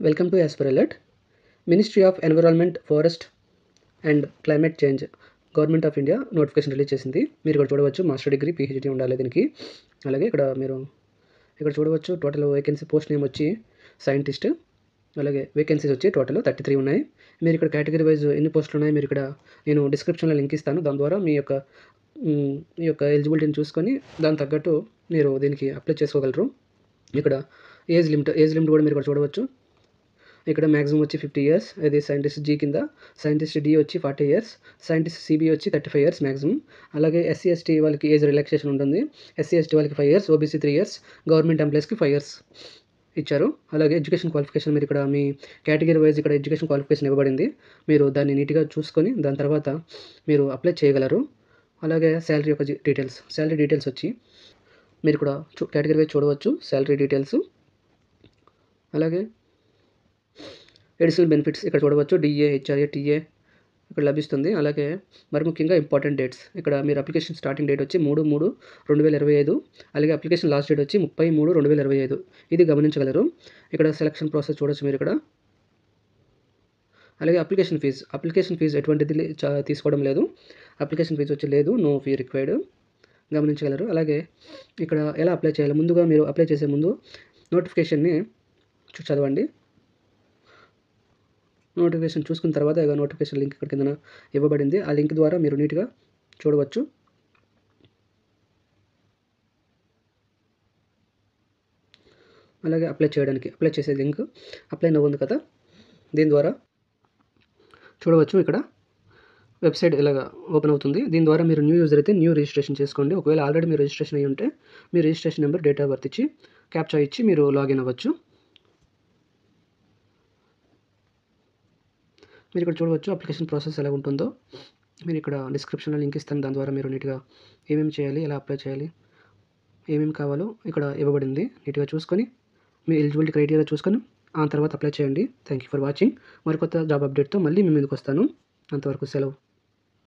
Welcome to as per alert. Ministry of environment, forest and climate change, government of India notification release చేసింది. మీరు ఇక్కడ చూడవచ్చు master degree, PhD ఉండాలి దీనికి. అలాగే మీరు ఇక్కడ చూడవచ్చు టోటల్ వేకెన్సీ పోస్ట్ నేమ్ వచ్చి సైంటిస్ట్. అలాగే వేకెన్సీస్ వచ్చి టోటల్ 33 ఉన్నాయి. మీరు ఇక్కడ కేటగిరీ వైజ్ ఎన్ని పోస్టులు ఉన్నాయి మీరు ఇక్కడ నేను డిస్క్రిప్షన్లో లింక్ ఇస్తాను. దాని ద్వారా మీ యొక్క ఎలిజిబిలిటీని చూసుకొని దానికి తగ్గట్టు మీరు దీనికి అప్లై చేసుకోగలరు. ఇక్కడ ఏజ్ లిమిట్ కూడా మీరు ఇక్కడ చూడవచ్చు. ఇక్కడ మ్యాక్సిమం వచ్చి 50 years, అది సైంటిస్ట్ జీ కింద. సైంటిస్ట్ డి వచ్చి 40 years, సైంటిస్ట్ సిబి వచ్చి 35 years మ్యాక్సిమం. అలాగే ఎస్సీ ఎస్టీ వాళ్ళకి ఏజ్ రిలాక్సేషన్ ఉంటుంది. ఎస్సీ ఎస్టీ వాళ్ళకి 5 years, ఓబీసీ 3 years, గవర్నమెంట్ ఎంప్లాయీస్కి 5 years ఇచ్చారు. అలాగే ఎడ్యుకేషన్ క్వాలిఫికేషన్ మీరు ఇక్కడ మీ కేటగిరీ వైజ్ ఇక్కడ ఎడ్యుకేషన్ క్వాలిఫికేషన్ ఇవ్వబడింది. మీరు దాన్ని నీట్గా చూసుకొని దాని తర్వాత మీరు అప్లై చేయగలరు. అలాగే శాలరీ యొక్క శాలరీ డీటెయిల్స్ వచ్చి మీరు ఇక్కడ కేటగిరీ వైజ్ చూడవచ్చు శాలరీ డీటెయిల్స్. అలాగే అడిషనల్ బెనిఫిట్స్ ఇక్కడ చూడవచ్చు. డిఏ, హెచ్ఆర్ఏ, టీఏ ఇక్కడ లభిస్తుంది. అలాగే మరి ముఖ్యంగా ఇంపార్టెంట్ డేట్స్ ఇక్కడ మీరు అప్లికేషన్ స్టార్టింగ్ డేట్ వచ్చి 3/3/2025. అలాగే అప్లికేషన్ లాస్ట్ డేట్ వచ్చి 30/3/2025. ఇది గమనించగలరు. ఇక్కడ సెలక్షన్ ప్రాసెస్ చూడవచ్చు మీరు ఇక్కడ. అలాగే అప్లికేషన్ ఫీజు ఎటువంటిది తీసుకోవడం లేదు. అప్లికేషన్ ఫీజు వచ్చి లేదు, నో ఫీ రిక్వైర్డ్, గమనించగలరు. అలాగే ఇక్కడ ఎలా అప్లై చేయాలి, ముందుగా మీరు అప్లై చేసే ముందు నోటిఫికేషన్ని చదవండి. నోటిఫికేషన్ చూసుకున్న తర్వాత నోటిఫికేషన్ లింక్ ఇక్కడ కింద ఇవ్వబడింది. ఆ లింక్ ద్వారా మీరు నీట్గా చూడవచ్చు. అలాగే అప్లై చేసే లింక్ అప్లై నౌ ఉంది కదా, దీని ద్వారా చూడవచ్చు. ఇక్కడ వెబ్సైట్ ఇలాగా ఓపెన్ అవుతుంది. దీని ద్వారా మీరు న్యూ యూజర్ అయితే న్యూ రిజిస్ట్రేషన్ చేసుకోండి. ఒకవేళ ఆల్రెడీ మీరు రిజిస్ట్రేషన్ అయ్యి ఉంటే మీ registration number, date of birth ఇచ్చి క్యాప్చా ఇచ్చి మీరు లాగిన్ అవ్వచ్చు. మీరు ఇక్కడ చూడవచ్చు అప్లికేషన్ ప్రాసెస్ ఎలా ఉంటుందో. మీరు ఇక్కడ డిస్క్రిప్షన్లో లింక్ ఇస్తాను. దాని ద్వారా మీరు నీట్గా ఏమేమి చేయాలి, ఎలా అప్లై చేయాలి, ఏమేమి కావాలో ఇక్కడ ఇవ్వబడింది. నీట్గా చూసుకొని మీ ఎలిజిబిలిటీ క్రైటీరియా చూసుకొని ఆ తర్వాత అప్లై చేయండి. Thank you for watching. మరికొత్త జాబ్ అప్డేట్తో మళ్ళీ మీ ముందుకు వస్తాను. అంతవరకు సెలవు.